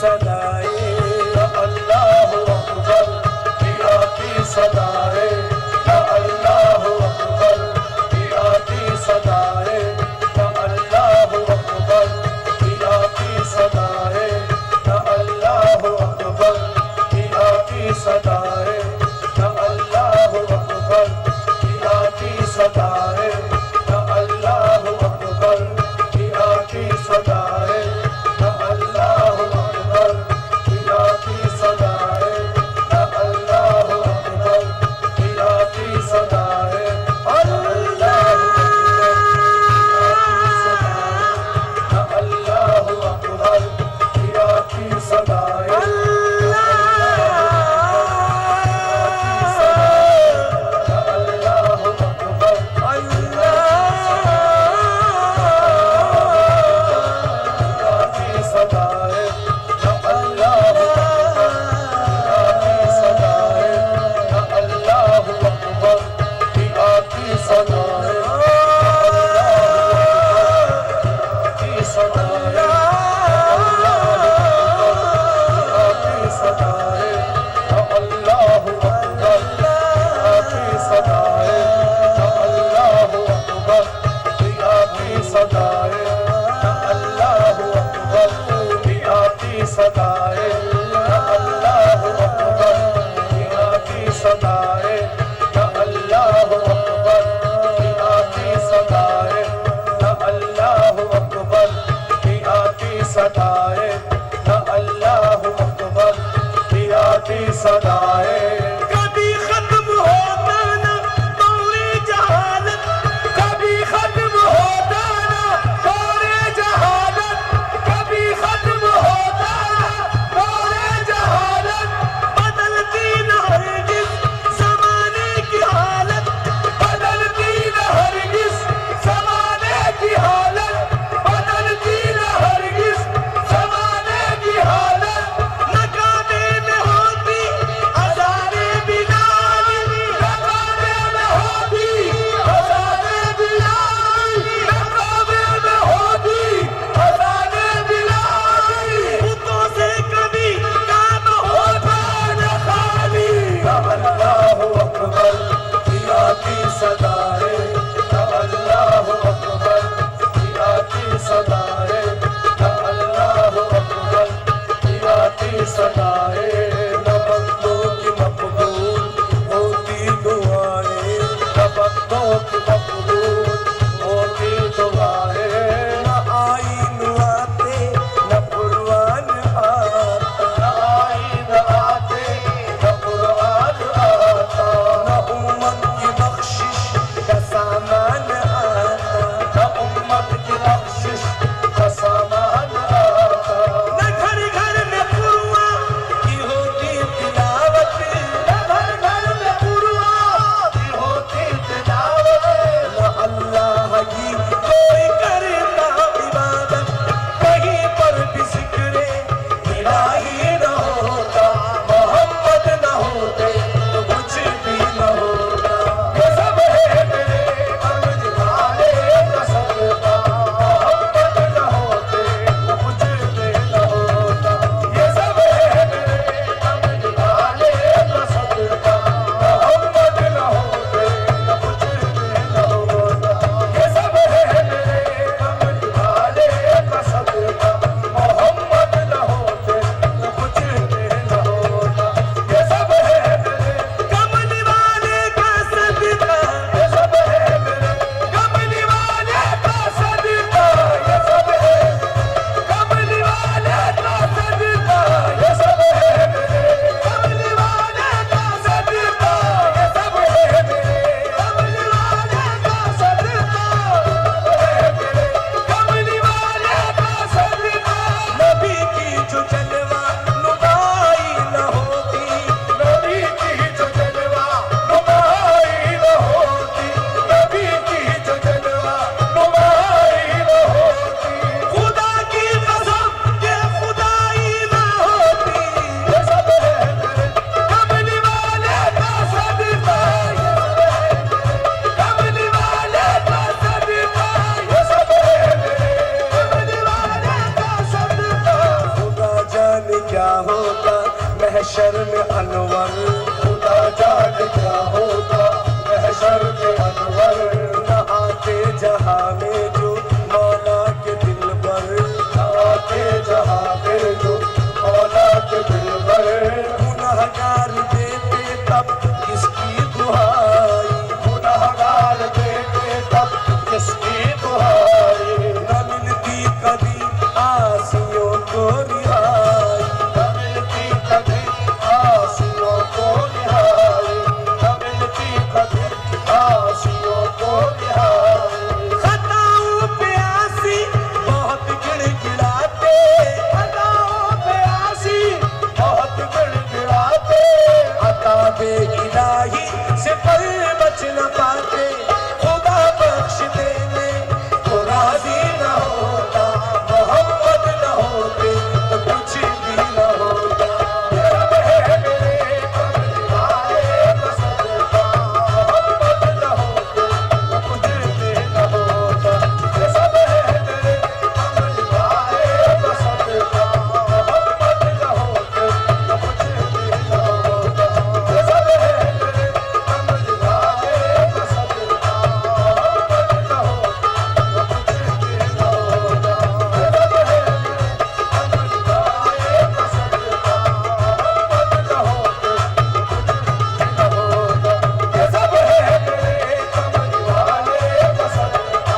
सदाए अल्लाहु अकबर की आती सदाए अल्लाहु अकबर की आती सदाए अल्लाहु अकबर की आती सदाए अल्लाहु अकबर की आती सदाए अल्लाहु अकबर की आती सदाए अल्लाहु अकबर की आती सदाए अल्लाहु अकबर की आती सदाए अल्लाहु अकबर की आती सदाए अल्लाहु अकबर की आती सदाए सदाए अल्लाहु अकबर की आती सदाए अल्लाहु अकबर की आती सदाए अल्लाहु अकबर की आती सदाए अल्लाहु अकबर की आती सदाए कभी खत्म होता ना दौरे जहालत कभी खत्म होता ना दौरे जहालत कभी खत्म होता महशर में अनवर, खुदा जाने क्या होता महशर में अनवर, नहाते जहां में जो मौला के दिल पर, नहाते जहां में जो मौला के दिल पर, गुनहगार देते तब किसकी दुहाई, गुनहगार देते तब किसकी दुहाई, न मिलती कभी आसियों को रिहाई, न मिलती कभी आसियों को रिहाई, न मिलती कभी आसियों को रिहाई। खताओं पे आसी बहुत गिड़गिड़ाते, खताओं पे आसी बहुत गिड़गिड़ाते, अताबे इलाही से पर बच न पाते, खुदा बख्श देने को राजी न होता, मोहम्मद न होते तो कुछ भी न होता। मेरे कमलिवाले का सदका, मोहम्मद न होते तो कुछ भी न होता। ये सब है मेरे कमलिवाले का सदका, मोहम्मद न होते तो कुछ भी न होता। ये सब है मेरे कमलिवाले का सदका, मोहम्मद न होते तो कुछ भी न होता। ये सब है मेरे कमलिवाले का सदका, मोहम्मद न होते तो कुछ भी न होता। ये सब है मेरे कमलिवाले का सदका,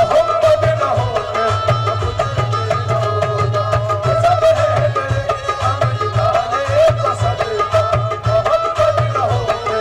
मोहम्मद न होते तो कुछ भी न होता। ये सब है मेरे कमलिवाले का सदका, मोहम्मद न होते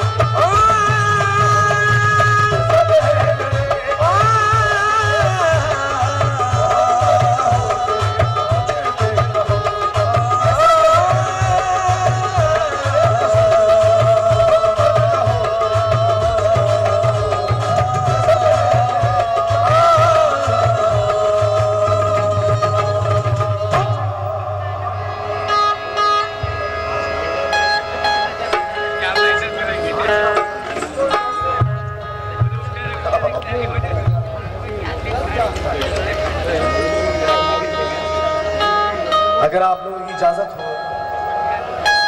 अगर आप लोगों की इजाजत हो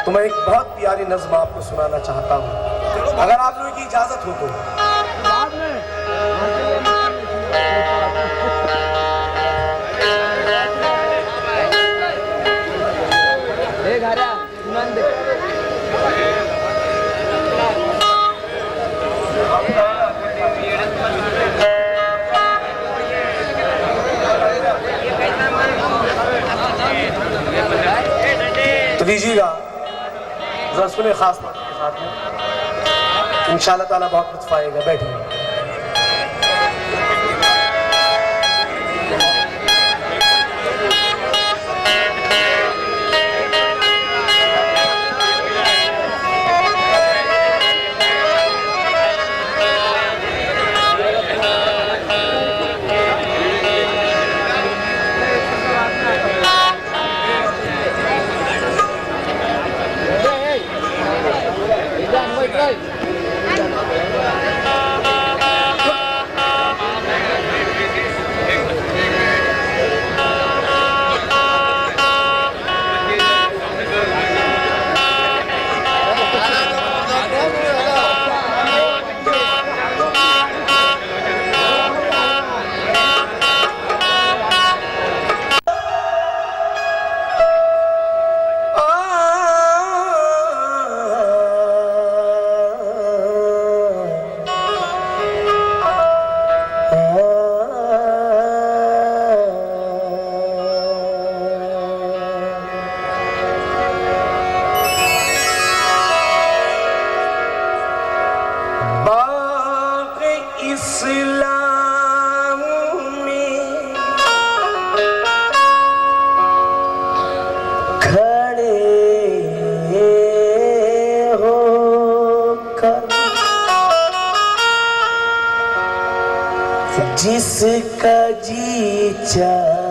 तो मैं एक बहुत प्यारी नज़्म आपको सुनाना चाहता हूँ, अगर आप लोगों की इजाजत हो तो। तो लीजिएगा जरा सुने खास बात के साथ में, इंशाअल्लाह ताला बहुत लुत्फ आएगा। बैठिए। जिसका जी चाहे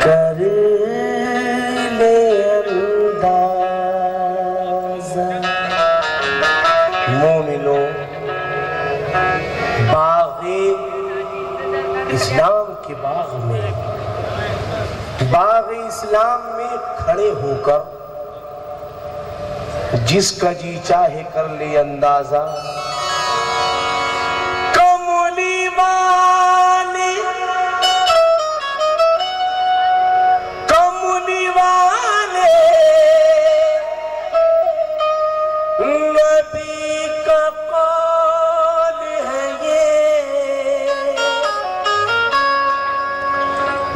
कर ले अंदाज़ा। मोमिनो बाग़े इस्लाम के बाग में बाग इस्लाम में खड़े होकर जिसका जी चाहे कर ले अंदाजा, कमली वाले नबी का कौल है ये,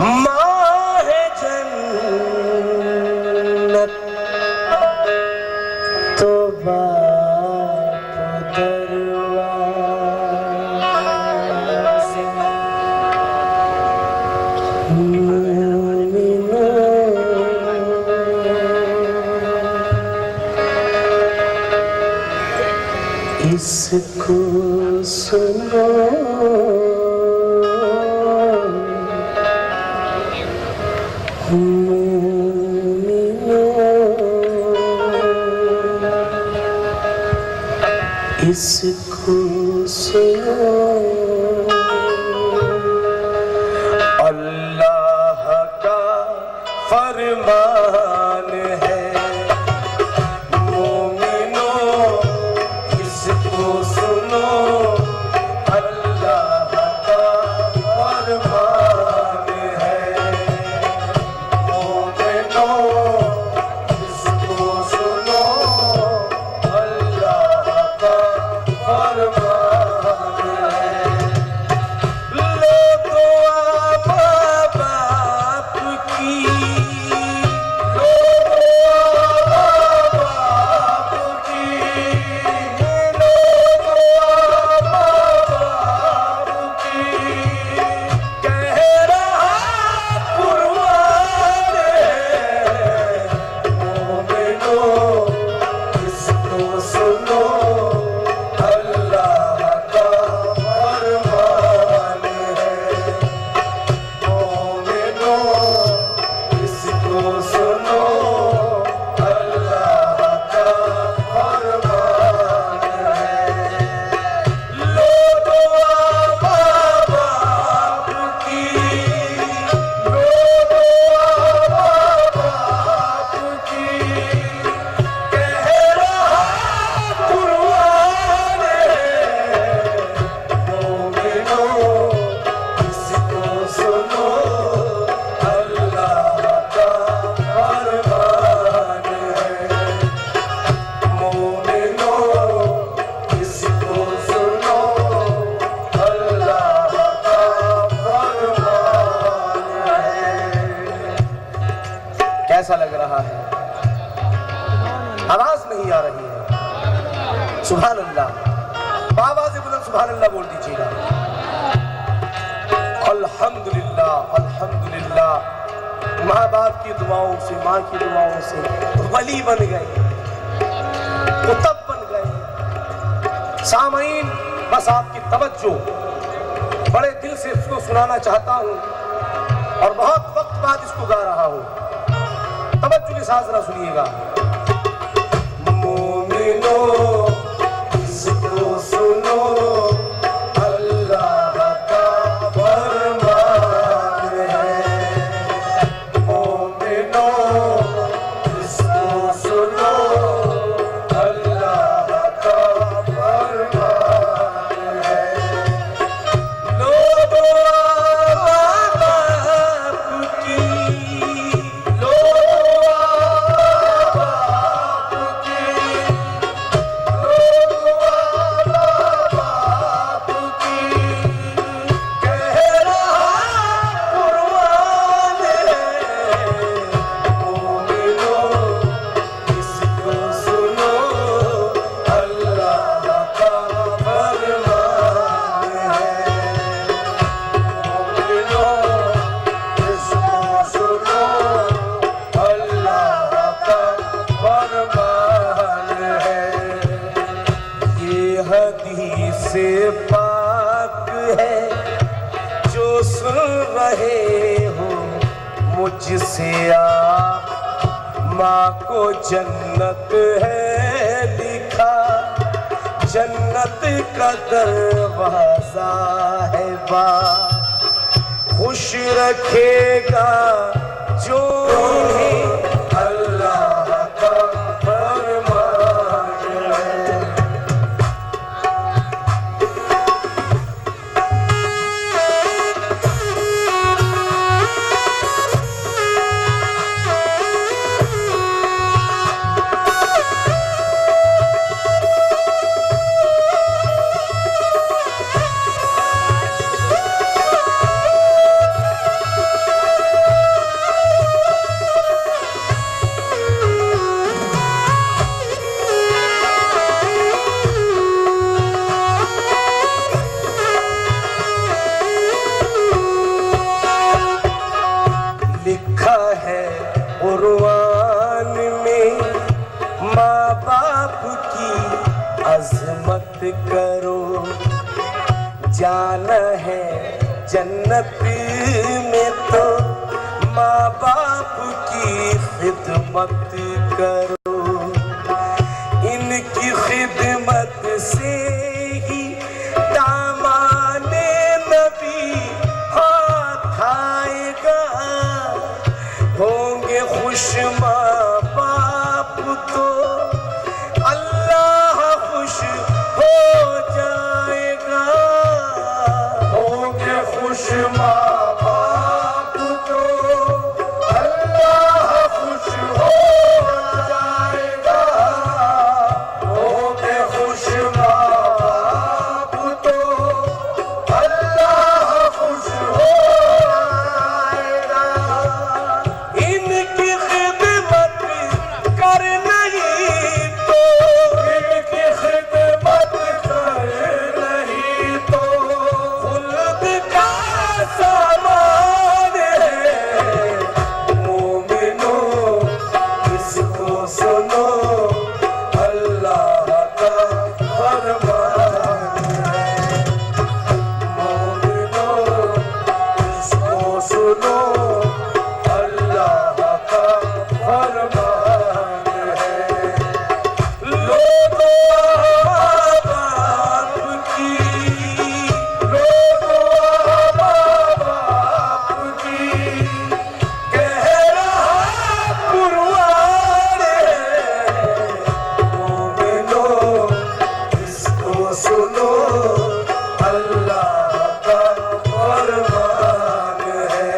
माह जन्नत तो बाप दरवाज़े, इसको सुनो इसको सुनो, अल्लाह का फरमान है, मोमिनो इसको सुनो, अल्लाह का फरमान है, मोमिनो इसको सुनो, अल्लाह का फरमान है। लो दुआ माँ बाप की, लो दुआ माँ बाप की, लो दुआ माँ बाप की, कह रहा कुर्बान है, मोमिनो इसको सुनो, अल्लाह का फरमान है, मोमिनो इसको सुनो, अल्लाह का फरमान है। लो दुआ माँ बाप की, लो दुआ माँ बाप की, कह रहा कुर्बान है, मोमिनो इसको सुनो, अल्लाह का फरमान है, मोमिनो इसको सुनो, अल्लाह का फरमान है। कैसा लग रहा है? आवाज नहीं आ रही है। सुभान अल्लाह, बाबा से बुलंद सुभान अल्लाह बोल दीजिएगा। अल्हम्दुलिल्लाह अल्हम्दुलिल्लाह, माँ बाप की दुआओं से, माँ की दुआओं से वली बन गए, कुतब बन गए। सामईन, बस आपकी तवज्जो, बड़े दिल से इसको सुनाना चाहता हूँ और बहुत वक्त बाद इसको गा रहा हूँ। तवज्जो के साथ जरा सुनिएगा। मोमिनो इसको सुनो, अल्लाह का फरमान है, मोमिनो इसको सुनो, अल्लाह का फरमान है। लो दुआ माँ बाप की, लो दुआ माँ बाप की, लो दुआ माँ बाप की, कह रहा कुर्बान है, मोमिनो इसको सुनो, अल्लाह का फरमान है, मोमिनो इसको सुनो, अल्लाह का फरमान है। ये हदीस पाक है जो सुन रहे हो मुझसे आप, माँ को जन्नत है लिखा, जन्नत का दरवाजा है बा, खुश रखेगा जो इन्हें अल्लाह का फरमान है। लिखा है कुरान में, माँ बाप की अजमत करो, जाना है जन्नत में तो माँ बाप की खिदमत करो। इनकी खिदमत से ही दामाने नबी हाथ आएगा, होंगे खुश माँ बाप तो अल्लाह खुश हो जाएगा। होंगे खुश माँ बाप तो अल्लाह खुश हो जाएगा। होंगे खुश माँ बाप तो अल्लाह खुश हो जाएगा। इनकी खिदमत कर नहीं तो, इनकी खिदमत कर नहीं तो खुल्द का सामान है। मोमिनो इसको सुनो, अल्लाह का फरमान है। मोमिनो इसको सुनो, अल्लाह का फरमान है। लोगो माँ बाप की, लोगो माँ बाप की, कह रहा कुर्बान है। मोमिनो इसको सुनो, अल्लाह का फरमान है।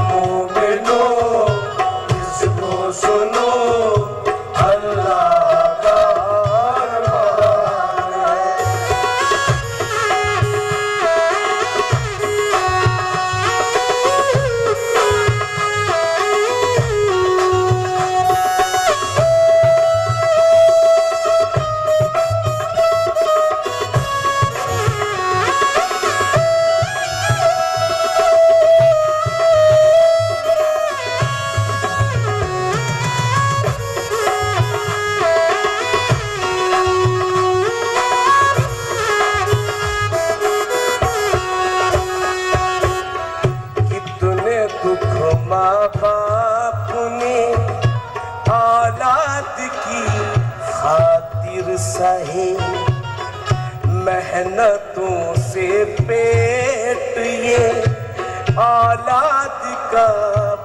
मोमिनो इसको सुनो, अल्लाह का फरमान है। कितने दुख माँ बाप ने औलाद की खातिर सहे, मेहनतों से पेट ये औलाद का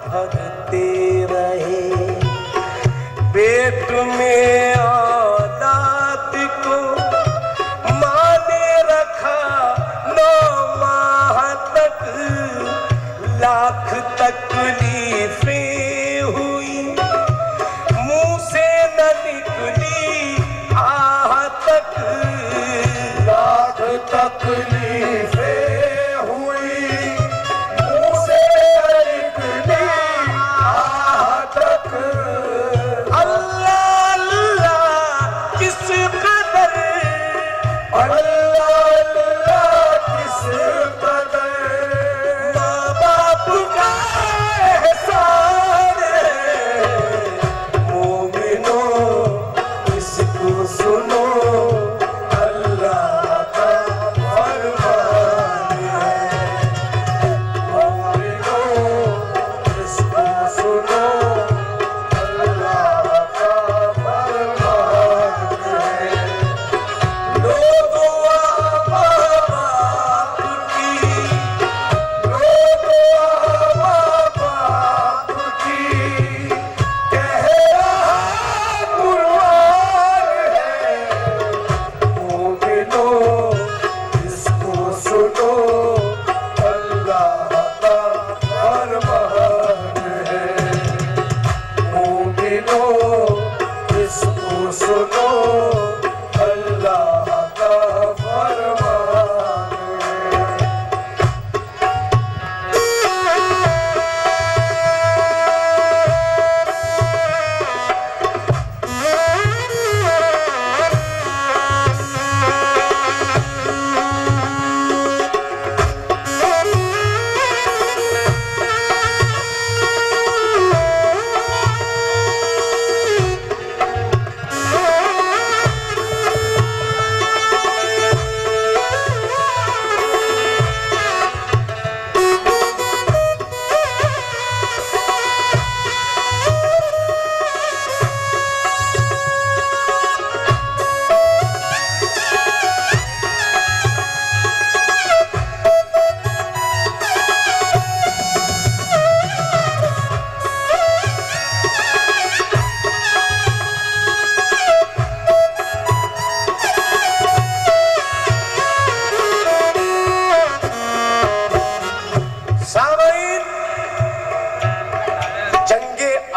भरते रहे। पेट में औलाद को माँ ने रखा 9 माह तक, लाख तकलीफें हुई, मुंह से न निकली आह तक। लाख तकलीफें हुई, मुंह से न निकली आह तक। अल्लाह अल्लाह किस कदर, अल्लाह अल्लाह किस कदर माँ बाप का एहसान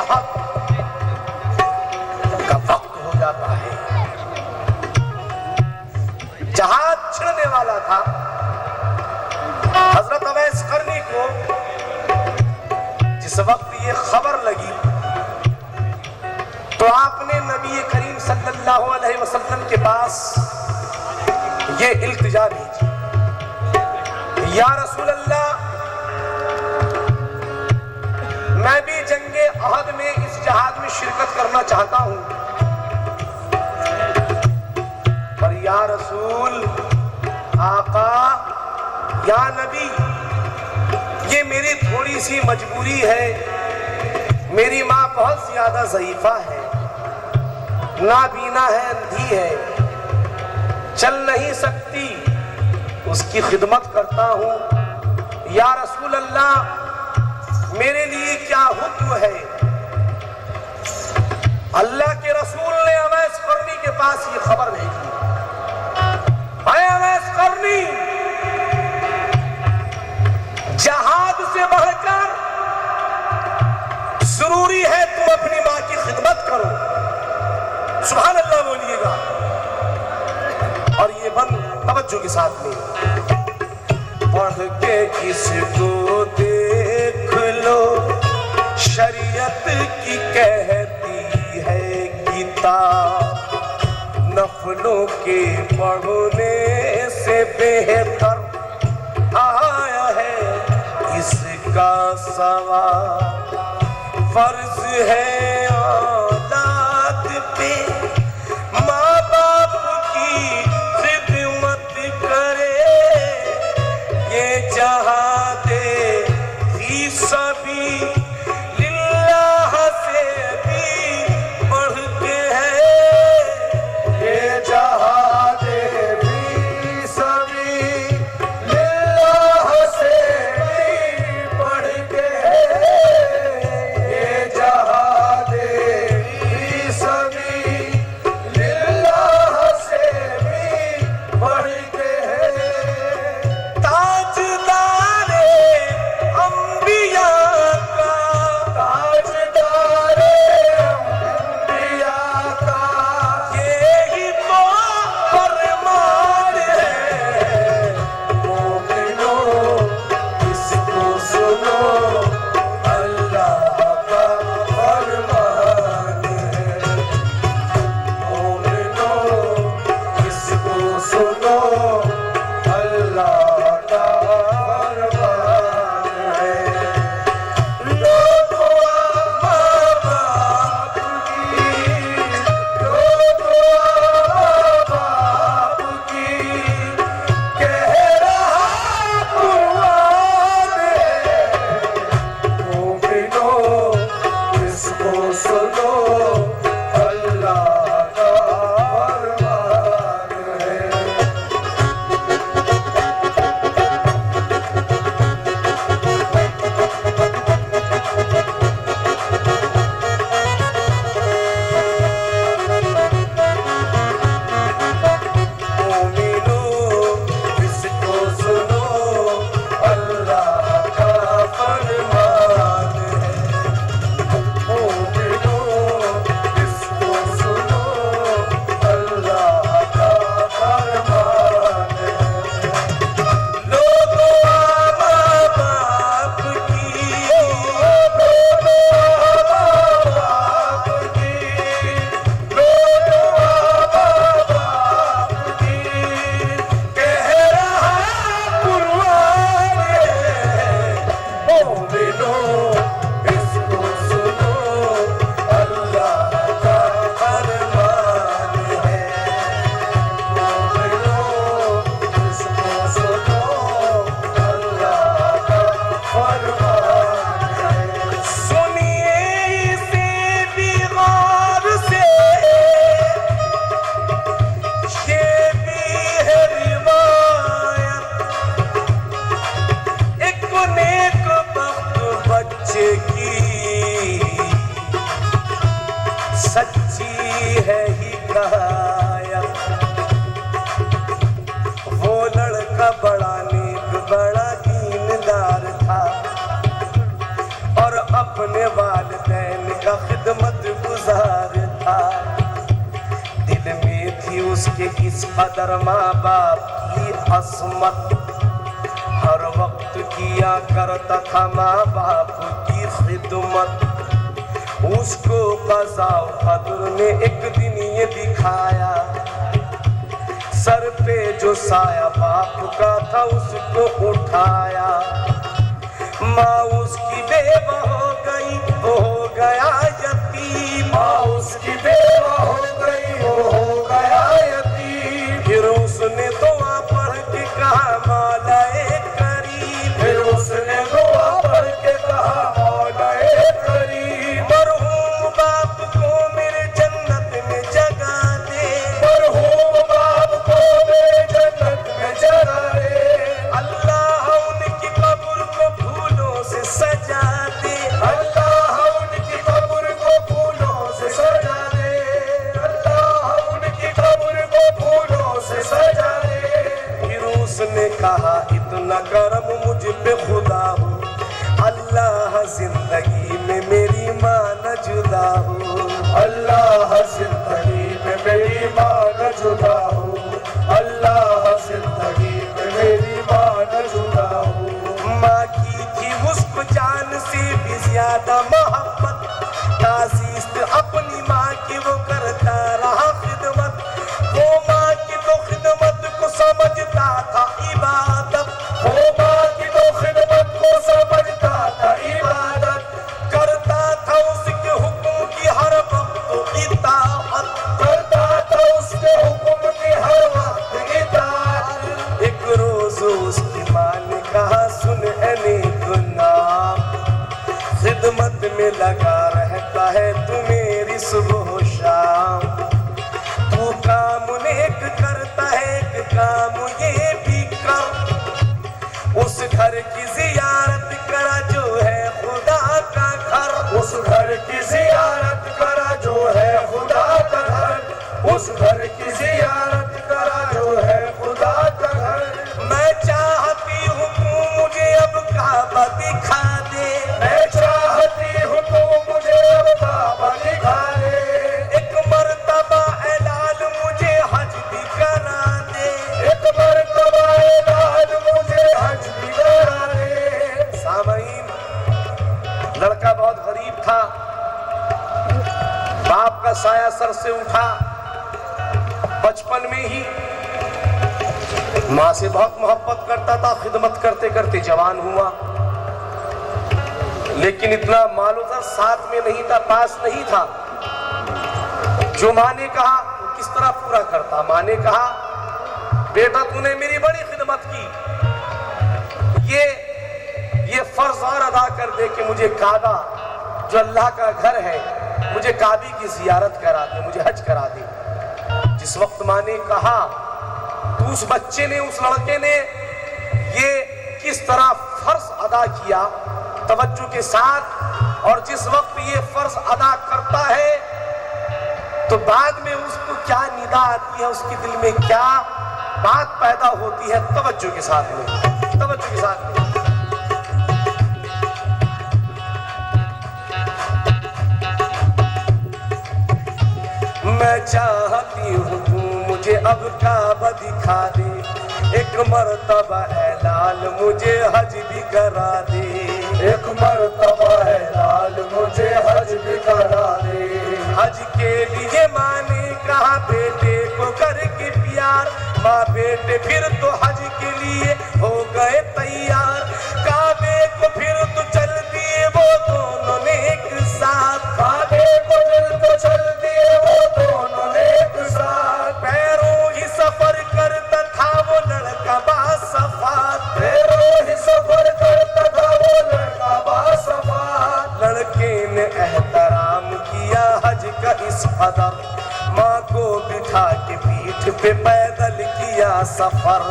अहद का वक्त हो जाता है। जहाज छिड़ने वाला था। हजरत अवैस करनी को जिस वक्त ये खबर लगी तो आपने नबी करीम सल्लल्लाहु अलैहि वसल्लम के पास ये इल्तिजा भेजी, या रसूल अल्लाह, मैं भी जंगे अहद में इस जहाद में शिरकत करना चाहता हूं, पर या रसूल, आका, या नबी, ये मेरी थोड़ी सी मजबूरी है। मेरी माँ बहुत ज्यादा ज़ईफा है, नाबीना है, अंधी है, चल नहीं सकती, उसकी खिदमत करता हूं। या रसूल अल्लाह, मेरे लिए क्या हुक्म है? अल्लाह के रसूल ने अवैस करनी के पास ये खबर भेजी, अवैस करनी, जहाद से बढ़कर जरूरी है तुम अपनी मां की खिदमत करो। सुभान अल्लाह बोलिएगा। और ये बंद तवज्जो के साथ में पढ़ के किसको देख लो, शरीयत की कहती है किताब, नफलों के पढ़ने से बेहतर आया है इसका सवाब। फर्ज है औलाद पे माँ बाप की खिदमत करे, ये जहादे फी सबीलिल्लाह से भी बढ़ के है, ये जहादे फी सबीलिल्लाह से भी बढ़ के है, ये जहादे फी सबीलिल्लाह से भी बढ़ के है। ताजदारे अंबिया का, ताजदारे अंबिया का, यही तो फरमान है। मोमिनो इसको सुनो, अल्लाह का फरमान है। मोमिनो इसको सुनो, अल्लाह का फरमान है। लो दुआ माँ बाप की, लो दुआ माँ बाप की, कह रहा कुर्बान है। मोमिनो इसको सुनो, अल्लाह का फरमान है। मोमिनो इसको सुनो, अल्लाह का फरमान है। मोमिनो इसको सुनो, अल्लाह का फरमान है। लो दुआ माँ बाप की, लो दुआ माँ बाप की, लो दुआ माँ बाप की, कह रहा कुर्बान है। मोमिनो इसको सुनो, अल्लाह का फरमान है। मोमिनो इसको सुनो, अल्लाह का फरमान है। सुनिए इसे भी गौर से, ये भी है रिवायत, एक नेक वक्त बच्चे की सच्ची है हिकायत। वो लड़का बड़ा नेक, बड़ा दीनदार था और अपने वालिदैन का उसके इस कदर माँ बाप की असमत, हर वक्त किया करता था माँ बाप की खिदमत। उसको क़ज़ा क़दर ने एक दिन ये दिखाया, सर पे जो साया बाप का था उसको उठाया। माँ उसकी बेवा हो गई, वो हो गया यतीम। माँ उसकी बेवा हो गई, वो हो गया यतीम। फिर उसने दुआ पढ़ के कहा मौलाए करीम। फिर उसने दुआ पढ़ के कहा मौलाए करीम, मरहूम बाप को मेरे जन्नत में जगा दे। मरहूम बाप को मेरे जन्नत में जगा दे। अल्लाह उनकी कब्र को फूलों से सजा दे। अल्लाह उनकी कब्र को फूलों से सजा दे। अल्लाह उनकी कब्र को फूलों से सजा दे। फिर उसने कहा इतना करम मुझ पे खुदा हो, अल्लाह जिंदगी में मेरी माँ न जुदा हो। अल्लाह जिंदगी में मेरी माँ न जुदा हो। अल्लाह जिंदगी में मेरी माँ न जुदा हो। माँ की थी उसको जान से भी ज्यादा मोहब्बत, ताज़ीज़ अपनी माँ की वो करता रहा खिदमत। वो माँ की तो खिदमत को समझता था इबादत। वो माँ की तो खिदमत को समझता था इबादत। करता था उसके हुक्म की हर वक्त इताअत। करता था उसके हुक्म की हर वक्त इताअत। एक रोज उसकी माँ ने कहा सुन अने गुनाह, खिदमत में लगा रहता है तू मेरी सुबह शाम। तू काम नेक करता है, एक काम ये भी कर, उस घर की जियारत करा जो है खुदा का घर। उस घर की जियारत करा जो है खुदा का घर। उस घर की जियारत करा जो है खुदा का घर। मैं चाहती हूँ तू मुझे अब काबा दिखा दे। मैं चाहती हूँ तू मुझे अब काबा दिखा दे। एक मर्तबा ऐलान मुझे हज भी करा दे। एक मर्तबा ऐलान मुझे हज भी करा दे। सामईन, लड़का बहुत गरीब था, बाप का साया सर से उठा। बचपन में ही माँ से बहुत मोहब्बत करता था, खिदमत करते करते जवान हुआ, लेकिन इतना मालूम था साथ में नहीं था, पास नहीं था। जो माँ ने कहा वो किस तरह पूरा करता। माँ ने कहा बेटा तूने मेरी बड़ी खिदमत की, ये फर्ज और अदा कर दे कि मुझे काबा जो अल्लाह का घर है, मुझे काबे की जियारत करा दे, मुझे हज करा दे। जिस वक्त माँ ने कहा तो उस बच्चे ने, उस लड़के ने ये किस तरह फर्ज अदा किया तवज्जो के साथ। और जिस वक्त ये फर्ज अदा करता है तो बाद में उसको क्या निदा आती है, उसके दिल में क्या बात पैदा होती है, तवज्जो के साथ में, तवज्जो के साथ में। मैं चाहती हूँ तू मुझे अब काबा दिखा दे। एक मर्तबा ऐलान मुझे हज भी करा दे। एक मर्तबा ऐलान मुझे हज भी करा दे। हज के लिए माँ ने कहा बेटे को करके प्यार। माँ बेटे फिर तो हज के लिए हो गए तैयार। काबे को फिर तो चल दिए वो दोनों ने एक साथ। काबे को फिर तो चल दिए वो दोनों ने एक साथ। पैरों ही सफर करता था वो लड़का बासफात। पैरों ही सफर करता था वो लड़का बासफात। लड़के ने एहतराम किया हज का इस कदर। माँ को बिठा के पीठ पे पैदल किया सफर।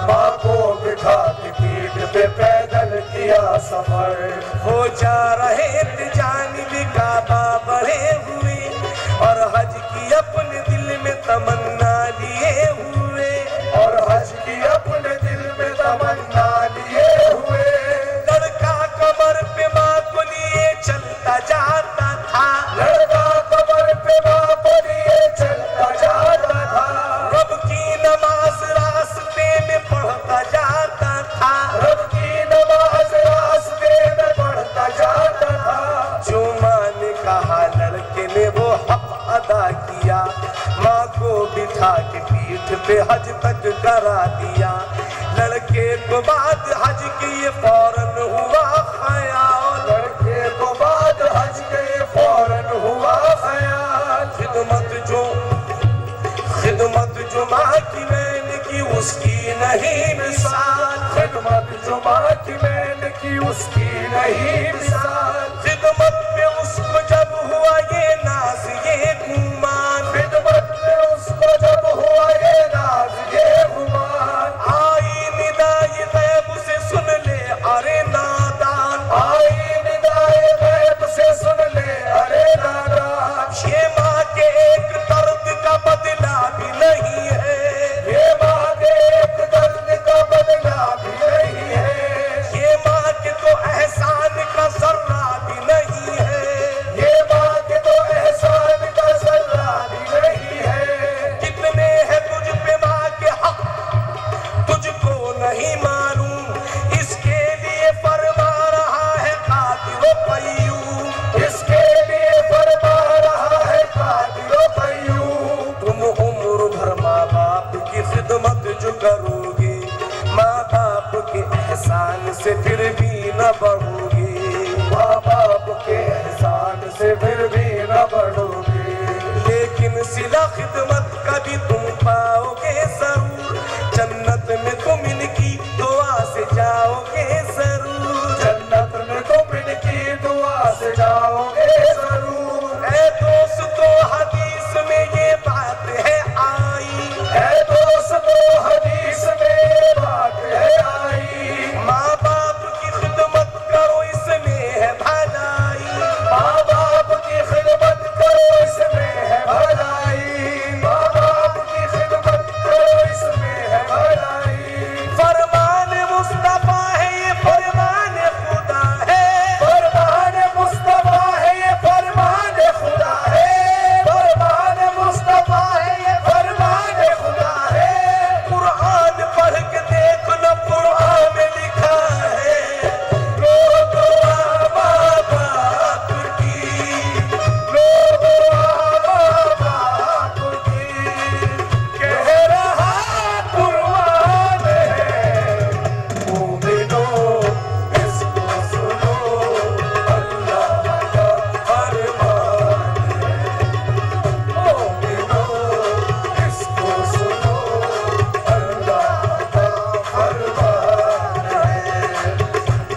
माँ को बिठा के पीठ पे पैदल किया सफर। हो जा रहे थे जानिब काबा बढ़े हुए, और हज की अपने दिल में तमन्ना लिए हुए। और हज की अपने दिल में तमन्ना लिए हुए। लड़का कमर पे माँ को लिए चलता जाता था। लड़का कमर पे माँ को लिए चलता जाता था। रब वादा किया, माँ को बिठा के पीठ पे हज तक करा दिया। लड़के को बाद हज के ये फौरन हुआ ख्याल, लड़के को बाद हज के ये फौरन हुआ ख्याल। खिदमत जो माँ की मैंने की उसकी नहीं मिसाल, खिदमत जो माँ की मैंने की उसकी नहीं मिसाल। खिदमत में उसको जब हुआ ये नाज ये गुमान, खिदमत में उसको जब हुआ ये नाज ये गुमान। आई निदाई गैब से सुन ले अरे नादान, आई निदाई गैब से सुन ले अरे नादान। ये माँ के एक दर्द का बदला भी नहीं है, ये माँ के एक दर्द का बदला भी नहीं है। ये माँ के तो एहसान का जर्रा भी नहीं है, ये माँ के तो एहसान का जर्रा भी नहीं है। कितने हैं तुझ पे माँ के हक तुझको नहीं मालूम, इसके लिए फरमा रहा है कादिर व क़य्यूम, इसके लिए फरमा रहा है कादिर व क़य्यूम। तुम उम्र भर माँ बाप की खिदमत जो करोगे, माँ बाप के एहसान से फिर भी न बढ़ोगे, माँ बाप के एहसान से फिर भी न बढ़ोगे। लेकिन सिला खिदमत का भी तुम पाओगे जरूर, जन्नत में तुम इनकी दुआ से जाओगे जरूर, जन्नत में तुम इनकी दुआ से जाओगे जरूर। ऐ दोस्तों हदीस में ये बात है आई, ऐ दोस्तों हदीस में ये बात है आई। माँ बाप की खिदमत करो इसमें है भलाई, माँ बाप की खिदमत करो इसमें है भलाई, माँ बाप की खिदमत करो इसमें है भलाई। फरमान मुस्तफा है ये फरमान खुदा है, फरमान मुस्तफा है ये फरमान खुदा है, फरमान मुस्तफा है ये फरमान खुदा है। कुरान पढ़ के देख लो कुरान में लिखा है, लो दुआ माँ बाप की, लो दुआ माँ बाप की। कह रहा कुरान है मोमिनो इसको सुनो, अल्लाह का फरमान है। मोमिनो इसको सुनो, अल्लाह का फरमान है।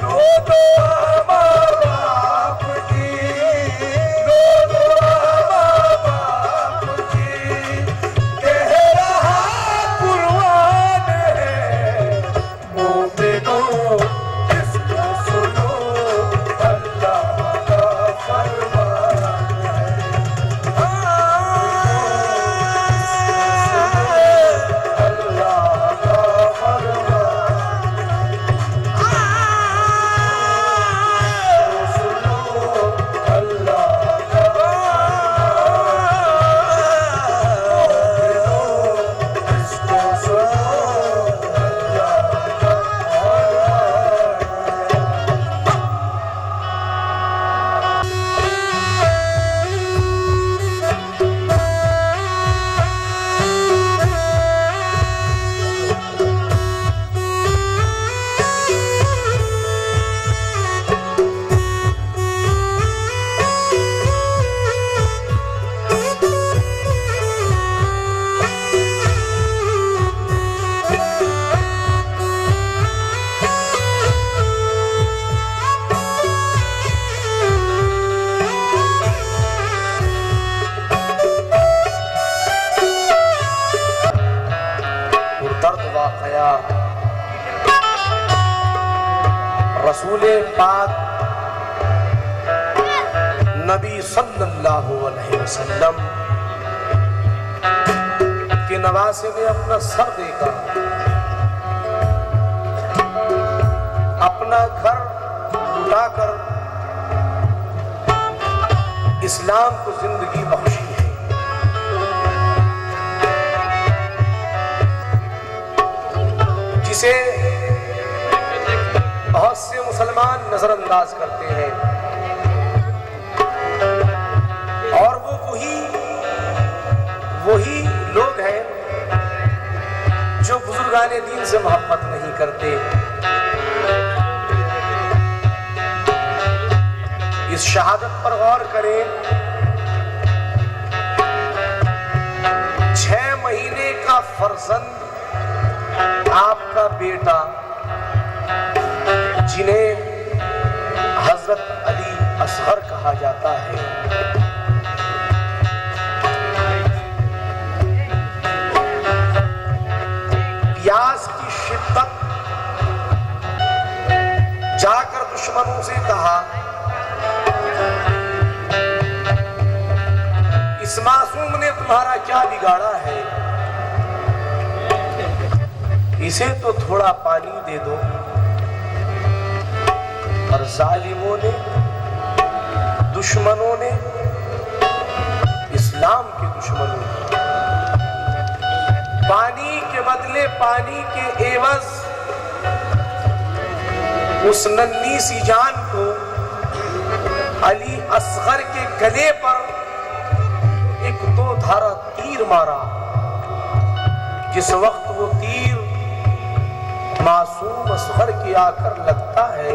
लो दुआ माँ बाप की, लो दुआ माँ बाप की। कह रहा कुरान है मोमिनो इसको सुनो, अल्लाह का फरमान है। अल्लाह का फरमान सुनो, अल्लाह का इसको सुनो, अल्लाह का दर्द वाक़या रसूल पाक नबी सल्लल्लाहु अलैहि वसल्लम के नवासे में अपना सर देकर अपना घर लुटाकर इस्लाम को जिंदगी बख्शी है। जिसे बहुत से मुसलमान नजरअंदाज करते हैं, और वो वही अपने दीन से मोहब्बत नहीं करते। इस शहादत पर गौर करें। 6 महीने का फर्जंद आपका बेटा, जिन्हें हजरत अली असगर कहा जाता है, प्यास की शिद्दत, जाकर दुश्मनों से कहा, इस मासूम ने तुम्हारा क्या बिगाड़ा है, इसे तो थोड़ा पानी दे दो। और जालिमों ने, दुश्मनों ने, इस्लाम के दुश्मनों ने पानी के बदले, पानी के एवज उस नन्ही सी जान को अली असगर के गले पर एक 2 धारा तीर मारा। जिस वक्त वो तीर मासूम असगर के आकर लगता है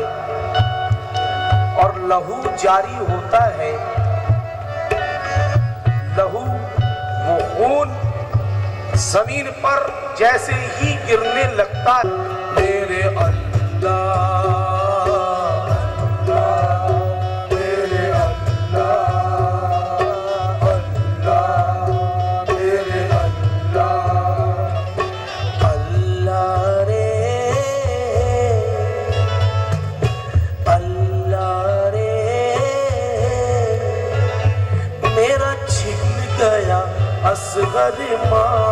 और लहू जारी होता है, लहू वो खून जमीन पर जैसे ही गिरने लगता है, मेरे असगर माँ